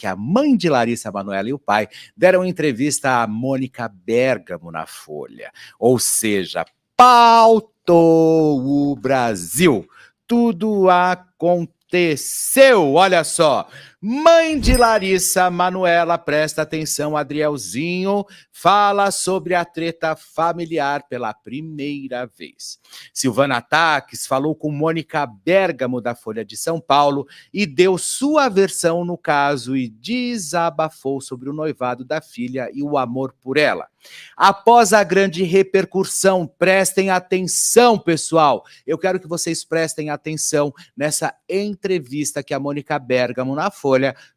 que a mãe de Larissa Manoela e o pai deram entrevista a Mônica Bergamo na Folha. Ou seja, pautou o Brasil. Tudo aconteceu, olha só. Mãe de Larissa Manoela, presta atenção, Adrielzinho, fala sobre a treta familiar pela primeira vez. Silvana Taques falou com Mônica Bergamo, da Folha de São Paulo, e deu sua versão no caso e desabafou sobre o noivado da filha e o amor por ela. Após a grande repercussão, prestem atenção, pessoal, eu quero que vocês prestem atenção nessa entrevista que a Mônica Bergamo, na Folha,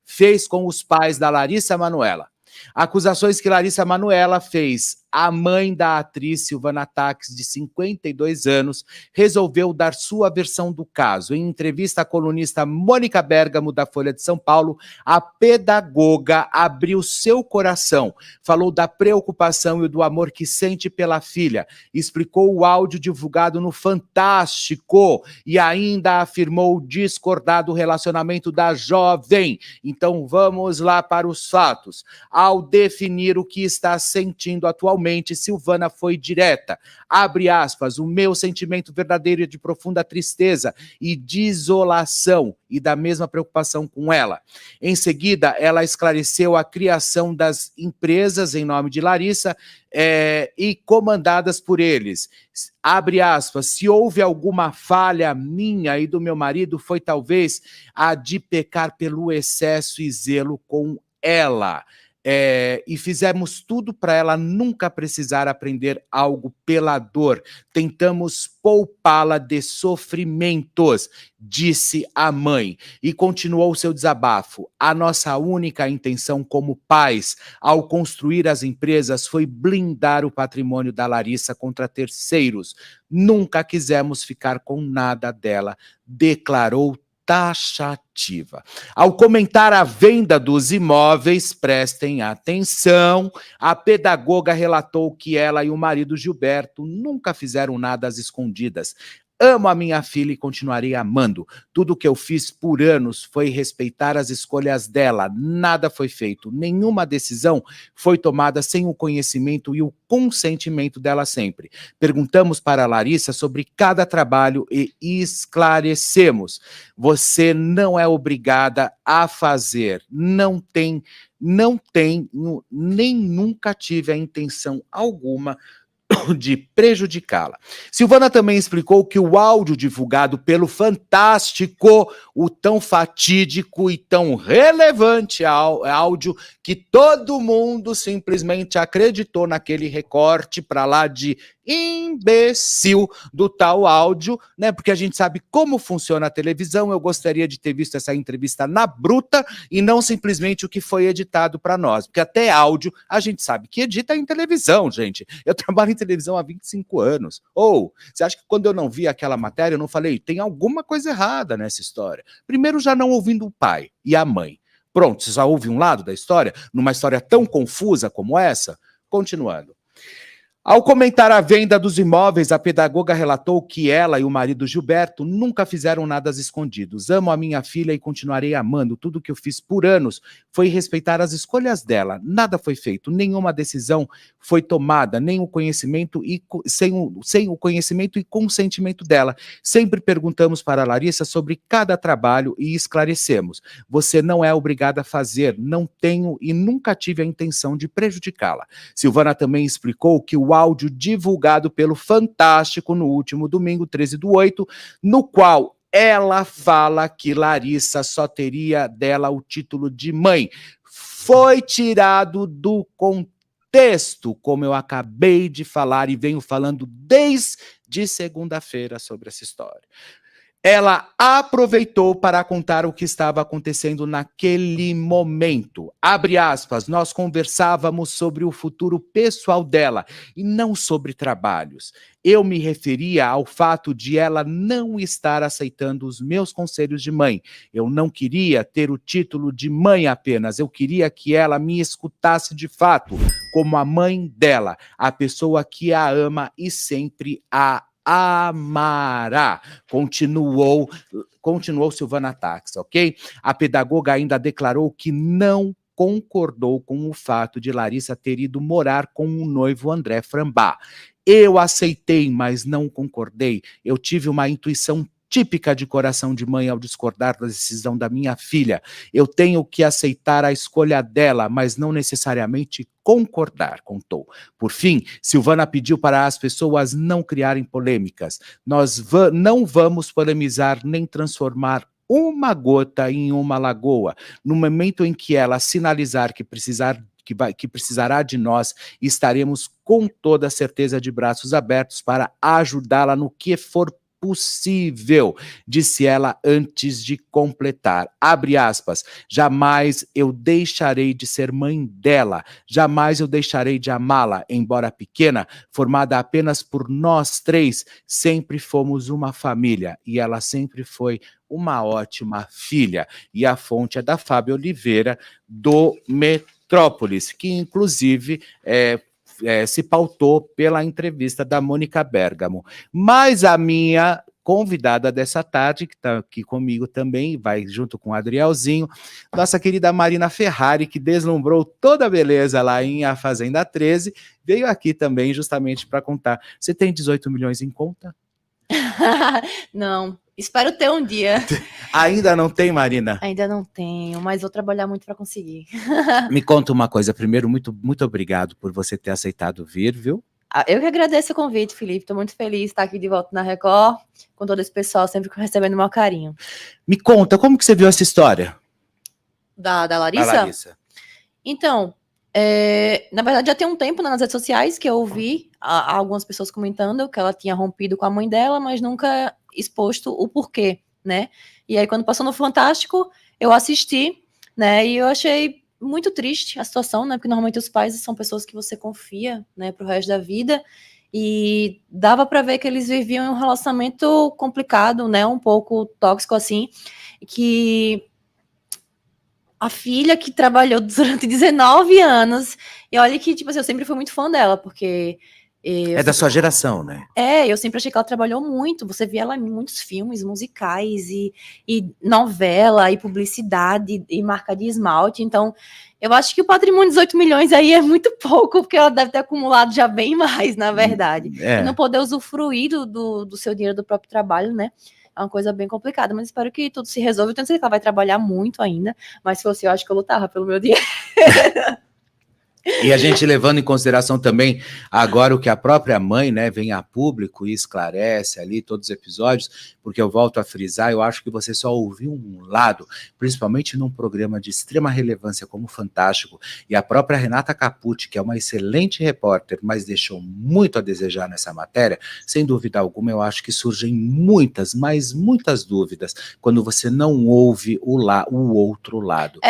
fez com os pais da Larissa Manoela. Acusações que Larissa Manoela fez. A mãe da atriz Silvana Taques, de 52 anos, resolveu dar sua versão do caso. Em entrevista à colunista Mônica Bergamo, da Folha de São Paulo, a pedagoga abriu seu coração, falou da preocupação e do amor que sente pela filha, explicou o áudio divulgado no Fantástico e ainda afirmou discordar do relacionamento da jovem. Então vamos lá para os fatos. Ao definir o que está sentindo atualmente, Silvana foi direta. Abre aspas, o meu sentimento verdadeiro é de profunda tristeza e desolação e da mesma preocupação com ela. Em seguida, ela esclareceu a criação das empresas em nome de Larissa e comandadas por eles. Abre aspas, se houve alguma falha minha e do meu marido, foi talvez a de pecar pelo excesso e zelo com ela. E fizemos tudo para ela nunca precisar aprender algo pela dor. Tentamos poupá-la de sofrimentos, disse a mãe. E continuou seu desabafo. A nossa única intenção como pais, ao construir as empresas, foi blindar o patrimônio da Larissa contra terceiros. Nunca quisemos ficar com nada dela, declarou taxativa. Ao comentar a venda dos imóveis, prestem atenção, a pedagoga relatou que ela e o marido Gilberto nunca fizeram nada às escondidas. Amo a minha filha e continuarei amando. Tudo que eu fiz por anos foi respeitar as escolhas dela. Nada foi feito. Nenhuma decisão foi tomada sem o conhecimento e o consentimento dela sempre. Perguntamos para a Larissa sobre cada trabalho e esclarecemos. Você não é obrigada a fazer. Não tem, nem nunca tive a intenção alguma de prejudicá-la. Silvana também explicou que o áudio divulgado pelo Fantástico, o tão fatídico e tão relevante áudio que todo mundo simplesmente acreditou naquele recorte para lá de imbecil do tal áudio, né? Porque a gente sabe como funciona a televisão. Eu gostaria de ter visto essa entrevista na bruta e não simplesmente o que foi editado para nós, porque até áudio a gente sabe que edita em televisão, gente. Eu trabalho em televisão há 25 anos. Ou, você acha que quando eu não vi aquela matéria, eu não falei, tem alguma coisa errada nessa história? Primeiro, já não ouvindo o pai e a mãe. Pronto, você já ouve um lado da história, numa história tão confusa como essa? Continuando. Ao comentar a venda dos imóveis, a pedagoga relatou que ela e o marido Gilberto nunca fizeram nada às escondidos. Amo a minha filha e continuarei amando. Tudo que eu fiz por anos foi respeitar as escolhas dela. Nada foi feito, nenhuma decisão foi tomada, nem o conhecimento sem o conhecimento e consentimento dela. Sempre perguntamos para a Larissa sobre cada trabalho e esclarecemos. Você não é obrigada a fazer, não tenho e nunca tive a intenção de prejudicá-la. Silvana também explicou que o áudio divulgado pelo Fantástico no último domingo, 13/8, no qual ela fala que Larissa só teria dela o título de mãe, foi tirado do contexto, como eu acabei de falar e venho falando desde segunda-feira sobre essa história. Ela aproveitou para contar o que estava acontecendo naquele momento. Abre aspas, nós conversávamos sobre o futuro pessoal dela e não sobre trabalhos. Eu me referia ao fato de ela não estar aceitando os meus conselhos de mãe. Eu não queria ter o título de mãe apenas, eu queria que ela me escutasse de fato, como a mãe dela, a pessoa que a ama e sempre a amará. Continuou Silvana Tax, ok? A pedagoga ainda declarou que não concordou com o fato de Larissa ter ido morar com o noivo André Frambá. Eu aceitei, mas não concordei. Eu tive uma intuição típica de coração de mãe ao discordar da decisão da minha filha. Eu tenho que aceitar a escolha dela, mas não necessariamente concordar, contou. Por fim, Silvana pediu para as pessoas não criarem polêmicas. Nós não vamos polemizar nem transformar uma gota em uma lagoa. No momento em que ela sinalizar que precisará de nós, estaremos com toda certeza de braços abertos para ajudá-la no que for possível, disse ela antes de completar. Abre aspas. Jamais eu deixarei de ser mãe dela. Jamais eu deixarei de amá-la, embora pequena, formada apenas por nós três, sempre fomos uma família e ela sempre foi uma ótima filha. E a fonte é da Fábio Oliveira, do Metrópolis, que inclusive se pautou pela entrevista da Mônica Bergamo. Mas a minha convidada dessa tarde, que está aqui comigo também, vai junto com o Adrielzinho, nossa querida Marina Ferrari, que deslumbrou toda a beleza lá em A Fazenda 13, veio aqui também justamente para contar. Você tem 18 milhões em conta? Não, espero ter um dia. Ainda não tem, Marina? Ainda não tenho, mas vou trabalhar muito para conseguir. Me conta uma coisa, primeiro, muito obrigado por você ter aceitado vir, viu? Eu que agradeço o convite, Felipe, estou muito feliz de estar aqui de volta na Record, com todo esse pessoal sempre recebendo o meu carinho. Me conta, como que você viu essa história? Da Larissa? Da Larissa. Então, na verdade já tem um tempo nas redes sociais que eu ouvi algumas pessoas comentando que ela tinha rompido com a mãe dela, mas nunca exposto o porquê, né? E aí quando passou no Fantástico, eu assisti, né? E eu achei muito triste a situação, né? Porque normalmente os pais são pessoas que você confia, né, pro resto da vida. E dava para ver que eles viviam um relacionamento complicado, né? Um pouco tóxico assim, que a filha que trabalhou durante 19 anos, e olha que, tipo assim, eu sempre fui muito fã dela, porque... da sua geração, né? Eu sempre achei que ela trabalhou muito, você via ela em muitos filmes musicais, e novela, e publicidade, e marca de esmalte, então eu acho que o patrimônio de 18 milhões aí é muito pouco, porque ela deve ter acumulado já bem mais, na verdade. E não poder usufruir do seu dinheiro do próprio trabalho, né? É uma coisa bem complicada, mas espero que tudo se resolva. Eu tenho certeza que ela vai trabalhar muito ainda, mas se fosse eu, acho que eu lutava pelo meu dinheiro. E a gente levando em consideração também agora o que a própria mãe, né, vem a público e esclarece ali todos os episódios, porque eu volto a frisar, eu acho que você só ouviu um lado, principalmente num programa de extrema relevância como Fantástico, e a própria Renata Capucci, que é uma excelente repórter, mas deixou muito a desejar nessa matéria, sem dúvida alguma, eu acho que surgem muitas, mas muitas dúvidas, quando você não ouve o outro lado.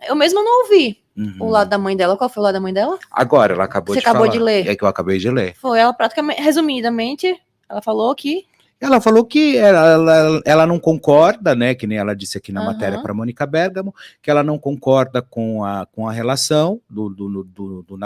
Eu mesma não ouvi. O lado da mãe dela. Qual foi o lado da mãe dela? Agora, ela acabou de falar. Você acabou de ler? É que eu acabei de ler. Foi ela praticamente, resumidamente, ela falou que... Ela falou que ela não concorda, né, que nem ela disse aqui na matéria para Mônica Bergamo, que ela não concorda com a relação do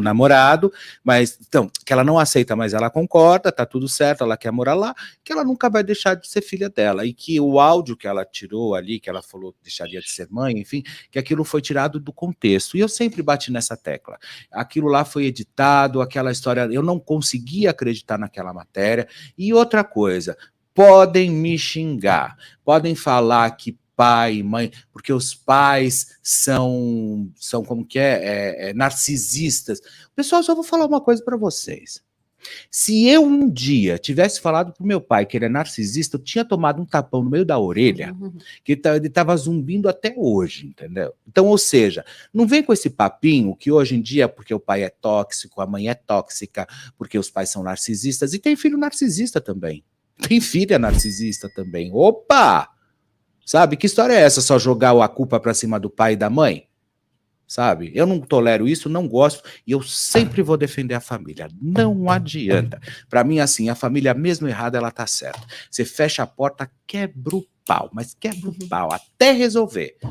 namorado, mas, então, que ela não aceita, mas ela concorda, tá tudo certo, ela quer morar lá, que ela nunca vai deixar de ser filha dela, e que o áudio que ela tirou ali, que ela falou que deixaria de ser mãe, enfim, que aquilo foi tirado do contexto, e eu sempre bati nessa tecla. Aquilo lá foi editado, aquela história, eu não conseguia acreditar naquela matéria, e outra coisa, podem me xingar, podem falar que pai e mãe, porque os pais são como que narcisistas. Pessoal, só vou falar uma coisa para vocês. Se eu um dia tivesse falado pro meu pai que ele é narcisista, eu tinha tomado um tapão no meio da orelha, que ele estava zumbindo até hoje, entendeu? Então, ou seja, não vem com esse papinho que hoje em dia, porque o pai é tóxico, a mãe é tóxica, porque os pais são narcisistas, e tem filho narcisista também. Tem filha narcisista também. Opa! Sabe, que história é essa? Só jogar a culpa pra cima do pai e da mãe? Sabe? Eu não tolero isso, não gosto, e eu sempre vou defender a família. Não adianta. Para mim, assim, a família mesmo errada, ela tá certa. Você fecha a porta, quebra o pau, mas quebra o pau até resolver.